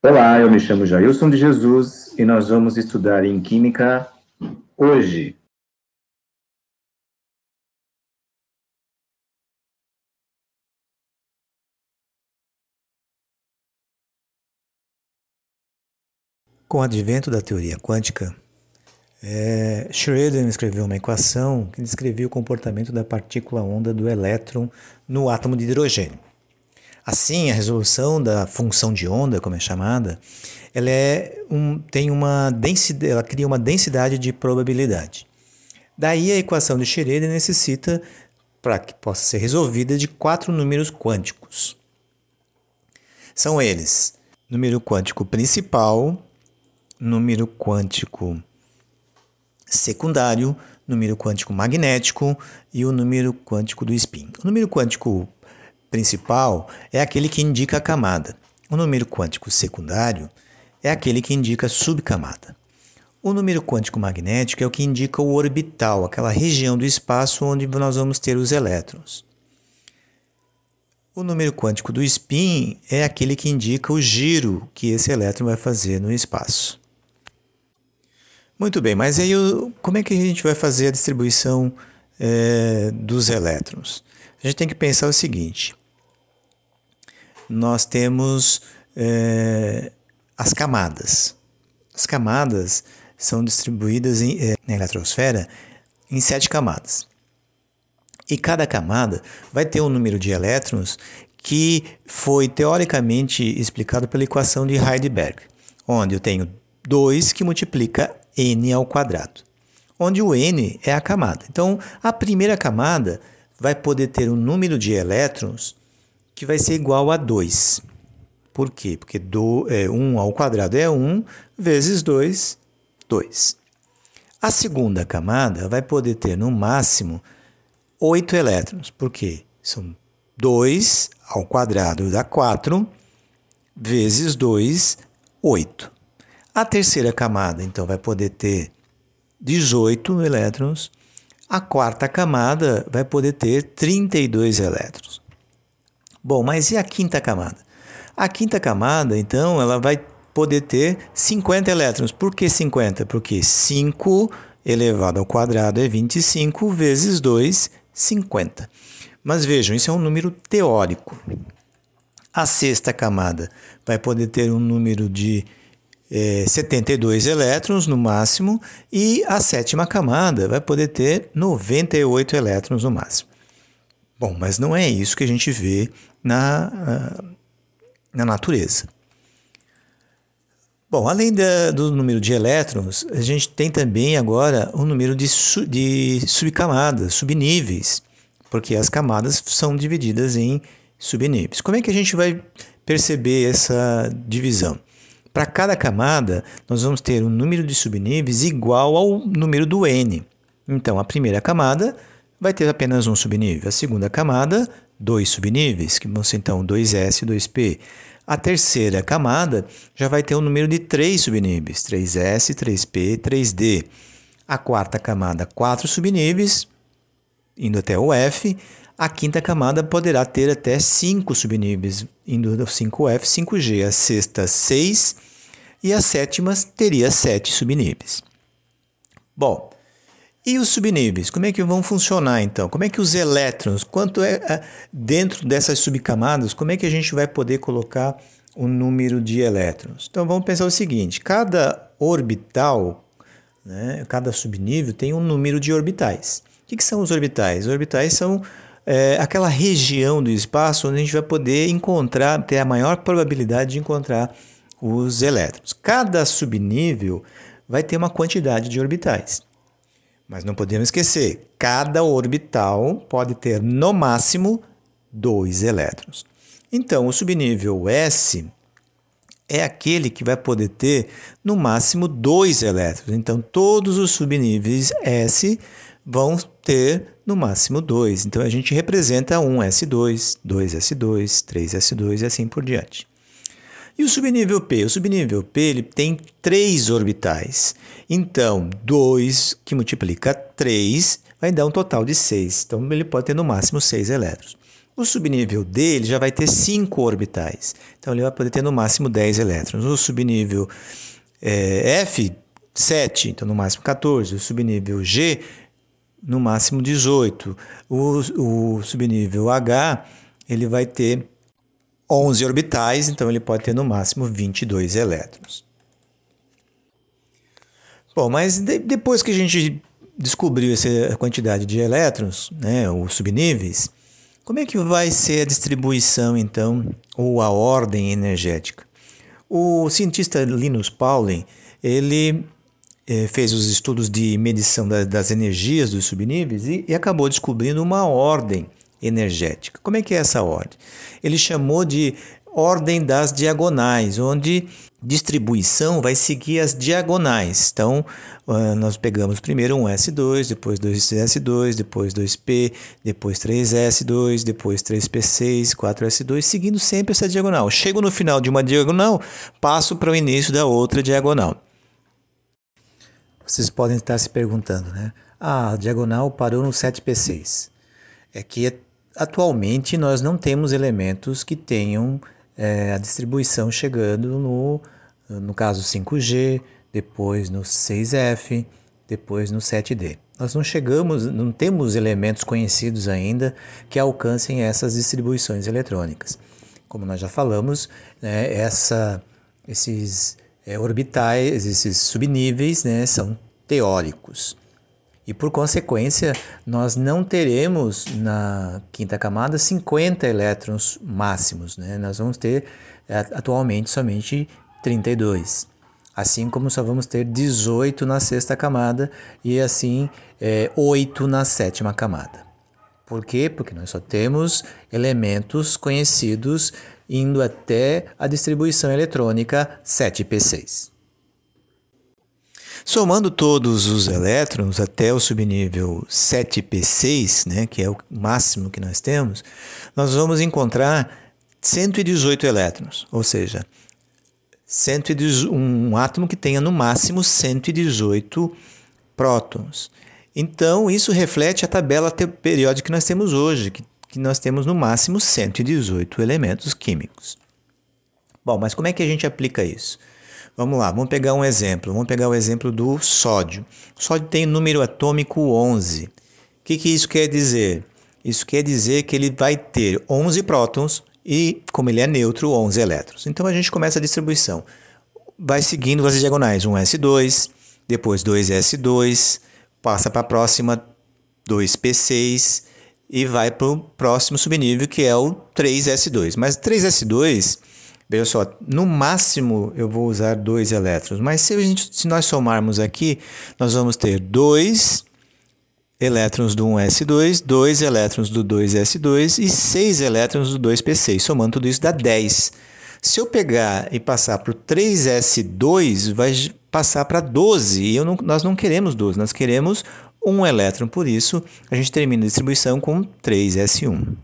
Olá, eu me chamo Jailson de Jesus e nós vamos estudar em Química hoje. Com o advento da teoria quântica, Schrödinger escreveu uma equação que descrevia o comportamento da partícula-onda do elétron no átomo de hidrogênio. Assim, a resolução da função de onda, como é chamada, ela cria uma densidade de probabilidade. Daí a equação de Schrödinger necessita, para que possa ser resolvida, de 4 números quânticos. São eles: número quântico principal, número quântico secundário, número quântico magnético e o número quântico do spin. O número quântico principal é aquele que indica a camada. O número quântico secundário é aquele que indica a subcamada. O número quântico magnético é o que indica o orbital, aquela região do espaço onde nós vamos ter os elétrons. O número quântico do spin é aquele que indica o giro que esse elétron vai fazer no espaço. Muito bem, mas aí como é que a gente vai fazer a distribuição dos elétrons? A gente tem que pensar o seguinte: nós temos as camadas. As camadas são distribuídas na eletrosfera em 7 camadas. E cada camada vai ter um número de elétrons que foi teoricamente explicado pela equação de Heisenberg, onde eu tenho 2 que multiplica n ao quadrado, onde o n é a camada. Então, a primeira camada vai poder ter um número de elétrons que vai ser igual a 2. Por quê? Porque 1 ao quadrado é 1, vezes 2, 2. A segunda camada vai poder ter, no máximo, 8 elétrons. Por quê? São 2 ao quadrado dá 4, vezes 2, 8. A terceira camada, então, vai poder ter 18 elétrons. A quarta camada vai poder ter 32 elétrons. Bom, mas e a quinta camada? A quinta camada, então, ela vai poder ter 50 elétrons. Por que 50? Porque 5 elevado ao quadrado é 25, vezes 2, 50. Mas vejam, isso é um número teórico. A sexta camada vai poder ter um número de 72 elétrons no máximo, e a sétima camada vai poder ter 98 elétrons no máximo. Bom, mas não é isso que a gente vê na natureza. Bom, além do número de elétrons, a gente tem também agora o número de subcamadas, subníveis, porque as camadas são divididas em subníveis. Como é que a gente vai perceber essa divisão? Para cada camada, nós vamos ter um número de subníveis igual ao número do n. Então, a primeira camada vai ter apenas um subnível. A segunda camada, 2 subníveis, que vão ser então 2s e 2p. A terceira camada já vai ter um número de 3 subníveis, 3s, 3p, 3d. A quarta camada, 4 subníveis, indo até o f. A quinta camada poderá ter até 5 subníveis, indo do 5f, 5g. A sexta, 6. E a sétima teria 7 subníveis. Bom, e os subníveis? Como é que vão funcionar, então? Como é que os elétrons, dentro dessas subcamadas, como é que a gente vai poder colocar o número de elétrons? Então, vamos pensar o seguinte: cada orbital, cada subnível tem um número de orbitais. O que são os orbitais? Os orbitais são aquela região do espaço onde a gente vai poder ter a maior probabilidade de encontrar os elétrons. Cada subnível vai ter uma quantidade de orbitais. Mas não podemos esquecer, cada orbital pode ter, no máximo, 2 elétrons. Então, o subnível S é aquele que vai poder ter, no máximo, 2 elétrons. Então, todos os subníveis S vão ter, no máximo, 2. Então, a gente representa 1s2, 2s2, 3s2 e assim por diante. E o subnível P? O subnível P ele tem 3 orbitais. Então, 2 que multiplica 3 vai dar um total de 6. Então, ele pode ter no máximo 6 elétrons. O subnível D ele já vai ter 5 orbitais, então ele vai poder ter no máximo 10 elétrons. O subnível F, 7, então no máximo 14. O subnível G, no máximo 18. O subnível H, ele vai ter 11 orbitais, então ele pode ter no máximo 22 elétrons. Bom, mas depois que a gente descobriu essa quantidade de elétrons, né, os subníveis, como é que vai ser a distribuição, então, ou a ordem energética? O cientista Linus Pauling, ele fez os estudos de medição das energias dos subníveis e acabou descobrindo uma ordem energética. Como é que é essa ordem? Ele chamou de ordem das diagonais, onde distribuição vai seguir as diagonais. Então, nós pegamos primeiro um S2, depois 2S2, depois 2P, depois 3S2, depois 3P6, 4S2, seguindo sempre essa diagonal. Chego no final de uma diagonal, passo para o início da outra diagonal. Vocês podem estar se perguntando, né? A diagonal parou no 7P6. É que atualmente nós não temos elementos que tenham a distribuição chegando no caso 5G, depois no 6F, depois no 7D. Nós não temos elementos conhecidos ainda que alcancem essas distribuições eletrônicas. Como nós já falamos, né, esses orbitais, esses subníveis, né, são teóricos. E, por consequência, nós não teremos na quinta camada 50 elétrons máximos, né? Nós vamos ter atualmente somente 32. Assim como só vamos ter 18 na sexta camada e assim 8 na sétima camada. Por quê? Porque nós só temos elementos conhecidos indo até a distribuição eletrônica 7P6. Somando todos os elétrons até o subnível 7P6, né, que é o máximo que nós temos, nós vamos encontrar 118 elétrons, ou seja, um átomo que tenha no máximo 118 prótons. Então, isso reflete a tabela periódica que nós temos hoje, que nós temos no máximo 118 elementos químicos. Bom, mas como é que a gente aplica isso? Vamos lá, vamos pegar um exemplo. Vamos pegar o exemplo do sódio. O sódio tem número atômico 11. O que isso quer dizer? Isso quer dizer que ele vai ter 11 prótons e, como ele é neutro, 11 elétrons. Então, a gente começa a distribuição. Vai seguindo as diagonais, 1S2, depois 2S2, passa para a próxima 2P6 e vai para o próximo subnível, que é o 3S2. Mas 3S2... Veja só, no máximo eu vou usar 2 elétrons, mas se nós somarmos aqui, nós vamos ter 2 elétrons do 1S2, 2 elétrons do 2S2 e 6 elétrons do 2P6, somando tudo isso dá 10. Se eu pegar e passar para o 3S2, vai passar para 12, e nós não queremos 12, nós queremos 1 elétron, por isso a gente termina a distribuição com 3S1.